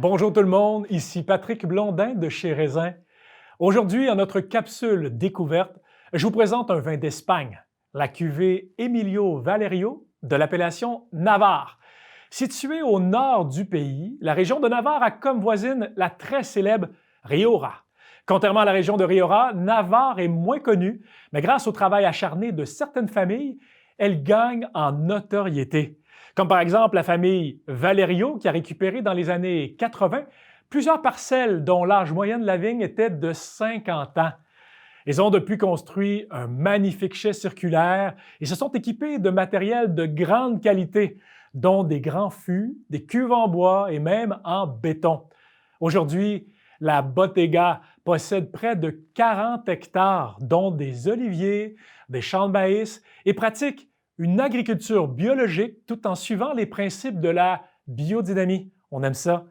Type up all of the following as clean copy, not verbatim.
Bonjour tout le monde, ici Patrick Blondin de chez Raisin. Aujourd'hui, en notre capsule découverte, je vous présente un vin d'Espagne, la cuvée Emilio Valerio de l'appellation Navarre. Située au nord du pays, la région de Navarre a comme voisine la très célèbre Rioja. Contrairement à la région de Rioja, Navarre est moins connue, mais grâce au travail acharné de certaines familles, elle gagne en notoriété. Comme par exemple la famille Valerio qui a récupéré dans les années 80 plusieurs parcelles dont l'âge moyen de la vigne était de 50 ans. Ils ont depuis construit un magnifique chai circulaire et se sont équipés de matériel de grande qualité, dont des grands fûts, des cuves en bois et même en béton. Aujourd'hui, la Bottega possède près de 40 hectares, dont des oliviers, des champs de maïs et pratique une agriculture biologique tout en suivant les principes de la biodynamie. On aime ça.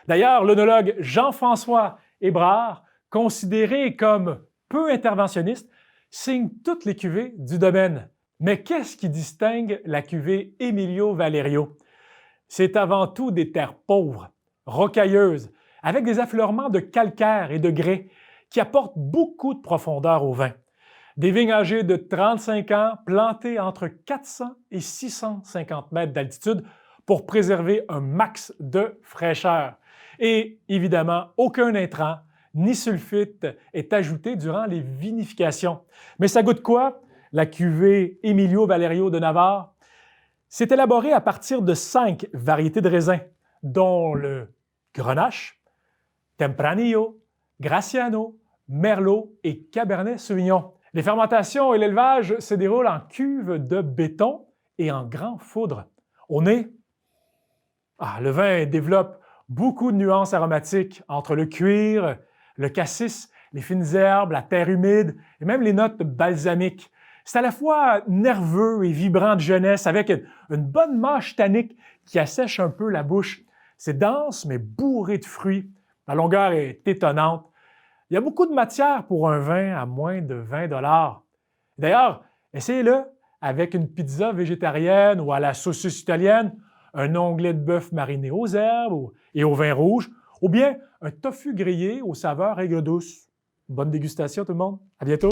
D'ailleurs, l'œnologue Jean-François Hébrard, considéré comme peu interventionniste, signe toutes les cuvées du domaine. Mais qu'est-ce qui distingue la cuvée Emilio Valerio? C'est avant tout des terres pauvres, rocailleuses, avec des affleurements de calcaire et de grès qui apportent beaucoup de profondeur au vin. Des vignes âgées de 35 ans plantées entre 400 et 650 mètres d'altitude pour préserver un max de fraîcheur. Et évidemment, aucun intrant ni sulfite est ajouté durant les vinifications. Mais ça goûte quoi? La cuvée Emilio Valerio de Navarre? C'est élaboré à partir de 5 variétés de raisins, dont le Grenache, Tempranillo, Graciano, Merlot et Cabernet Sauvignon. Les fermentations et l'élevage se déroulent en cuve de béton et en grand foudre. Au nez, le vin développe beaucoup de nuances aromatiques entre le cuir, le cassis, les fines herbes, la terre humide et même les notes balsamiques. C'est à la fois nerveux et vibrant de jeunesse avec une bonne mâche tannique qui assèche un peu la bouche. C'est dense mais bourré de fruits. La longueur est étonnante. Il y a beaucoup de matière pour un vin à moins de 20 $. D'ailleurs, essayez-le avec une pizza végétarienne ou à la saucisse italienne, un onglet de bœuf mariné aux herbes et au vin rouge, ou bien un tofu grillé aux saveurs aigres douces. Bonne dégustation tout le monde! À bientôt!